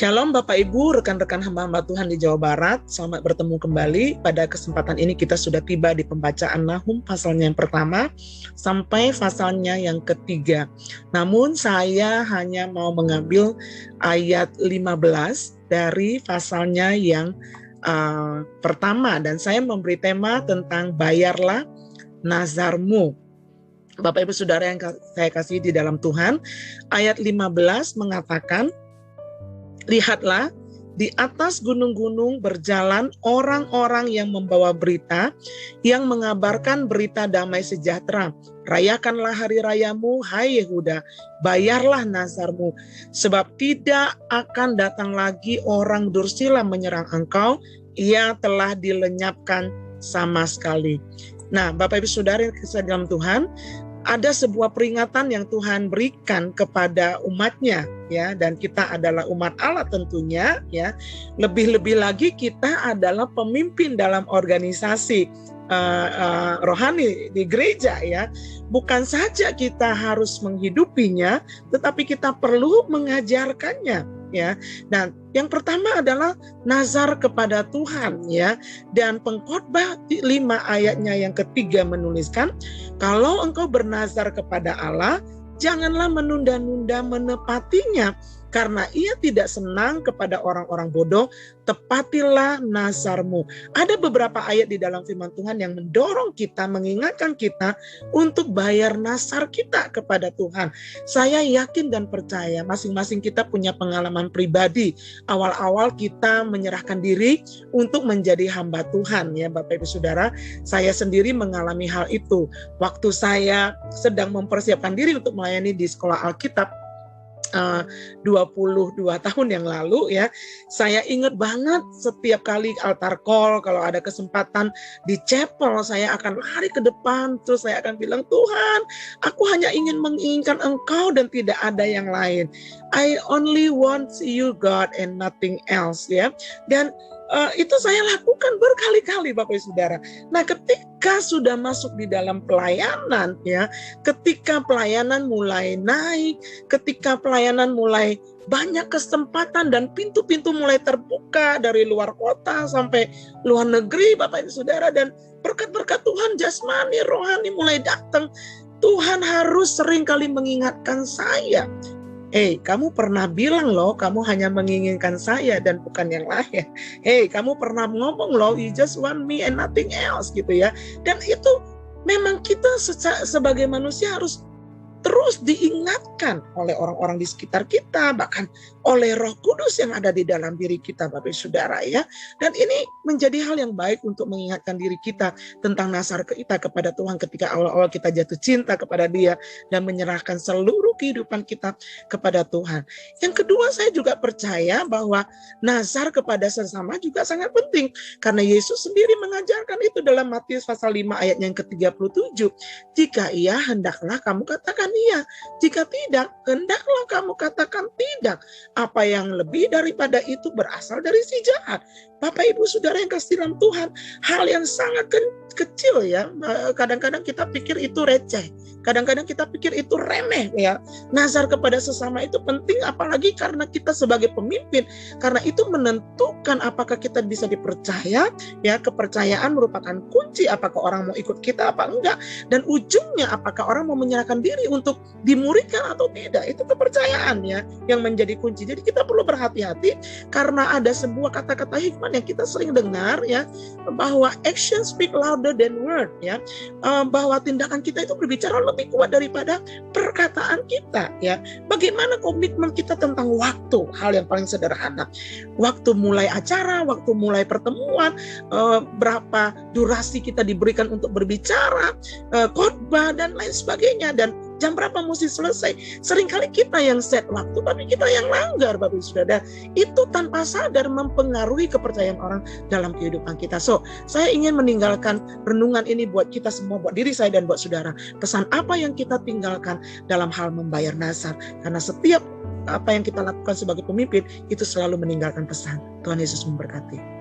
Shalom Bapak Ibu, rekan-rekan hamba-hamba Tuhan di Jawa Barat. Selamat bertemu kembali. Pada kesempatan ini kita sudah tiba di pembacaan Nahum pasalnya yang pertama sampai pasalnya yang ketiga. Namun saya hanya mau mengambil ayat 15 dari pasalnya yang pertama. Dan saya memberi tema tentang bayarlah nazarmu. Bapak Ibu Saudara yang saya kasih di dalam Tuhan, ayat 15 mengatakan, lihatlah, di atas gunung-gunung berjalan orang-orang yang membawa berita, yang mengabarkan berita damai sejahtera. Rayakanlah hari rayamu, hai Yehuda, bayarlah nazarmu, sebab tidak akan datang lagi orang dursila menyerang engkau, ia telah dilenyapkan sama sekali. Nah, Bapak Ibu Saudara yang kasih dalam Tuhan, ada sebuah peringatan yang Tuhan berikan kepada umatnya, ya, dan kita adalah umat Allah tentunya, ya. Lebih-lebih lagi kita adalah pemimpin dalam organisasi rohani di gereja, ya. Bukan saja kita harus menghidupinya, tetapi kita perlu mengajarkannya, ya. Dan yang pertama adalah nazar kepada Tuhan, ya. Dan Pengkhotbah 5 ayatnya yang ketiga menuliskan, kalau engkau bernazar kepada Allah, janganlah menunda-nunda menepatinya, karena ia tidak senang kepada orang-orang bodoh. Tepatilah nazarmu. Ada beberapa ayat di dalam firman Tuhan yang mendorong kita, mengingatkan kita untuk bayar nazar kita kepada Tuhan. Saya yakin dan percaya masing-masing kita punya pengalaman pribadi. Awal-awal kita menyerahkan diri untuk menjadi hamba Tuhan, ya Bapak Ibu Saudara. Saya sendiri mengalami hal itu. Waktu saya sedang mempersiapkan diri untuk melayani di sekolah Alkitab, 22 tahun yang lalu, ya, saya ingat banget setiap kali altar call, kalau ada kesempatan di chapel, saya akan lari ke depan, terus saya akan bilang, Tuhan, aku hanya ingin menginginkan Engkau dan tidak ada yang lain. I only want you God and nothing else, ya. Dan itu saya lakukan berkali-kali Bapak Ibu Saudara. Nah, ketika sudah masuk di dalam pelayanan, ya, ketika pelayanan mulai naik, ketika pelayanan mulai banyak kesempatan dan pintu-pintu mulai terbuka dari luar kota sampai luar negeri Bapak Ibu Saudara, dan berkat-berkat Tuhan jasmani, rohani mulai datang, Tuhan harus seringkali mengingatkan saya, kamu pernah bilang loh, kamu hanya menginginkan saya dan bukan yang lain. Kamu pernah ngomong loh, you just want me and nothing else, gitu ya. Dan itu memang kita sebagai manusia harus terus diingatkan oleh orang-orang di sekitar kita, bahkan oleh Roh Kudus yang ada di dalam diri kita, Bapak Saudara, ya. Dan ini menjadi hal yang baik untuk mengingatkan diri kita tentang nazar kita kepada Tuhan ketika awal-awal kita jatuh cinta kepada Dia dan menyerahkan seluruh kehidupan kita kepada Tuhan. Yang kedua, saya juga percaya bahwa nazar kepada sesama juga sangat penting, karena Yesus sendiri mengajarkan itu dalam Matius pasal 5 ayat yang ke-37. Jika iya, hendaklah kamu katakan iya. Jika tidak, hendaklah kamu katakan tidak. Apa yang lebih daripada itu berasal dari si jahat. Bapak Ibu Saudara yang kasih dalam Tuhan, hal yang sangat kecil, ya. Kadang-kadang kita pikir itu receh. Kadang-kadang kita pikir itu remeh, ya. Nazar kepada sesama itu penting, apalagi karena kita sebagai pemimpin. Karena itu menentukan apakah kita bisa dipercaya, ya. Kepercayaan merupakan kunci apakah orang mau ikut kita apa enggak. Dan ujungnya apakah orang mau menyerahkan diri untuk dimuridkan atau tidak. Itu kepercayaan, ya, yang menjadi kunci. Jadi kita perlu berhati-hati, karena ada sebuah kata-kata hikmat yang kita sering dengar, ya, bahwa action speak louder than word, ya. Bahwa tindakan kita itu berbicara lebih kuat daripada perkataan kita, ya. Bagaimana komitmen kita tentang waktu, hal yang paling sederhana. Waktu mulai acara, waktu mulai pertemuan, berapa durasi kita diberikan untuk berbicara, khotbah dan lain sebagainya, dan jam berapa mesti selesai. Seringkali kita yang set waktu, tapi kita yang langgar, Bapak Ibu Saudara. Itu tanpa sadar mempengaruhi kepercayaan orang dalam kehidupan kita. So, saya ingin meninggalkan renungan ini buat kita semua, buat diri saya dan buat saudara. Pesan apa yang kita tinggalkan dalam hal membayar nazar. Karena setiap apa yang kita lakukan sebagai pemimpin, itu selalu meninggalkan pesan. Tuhan Yesus memberkati.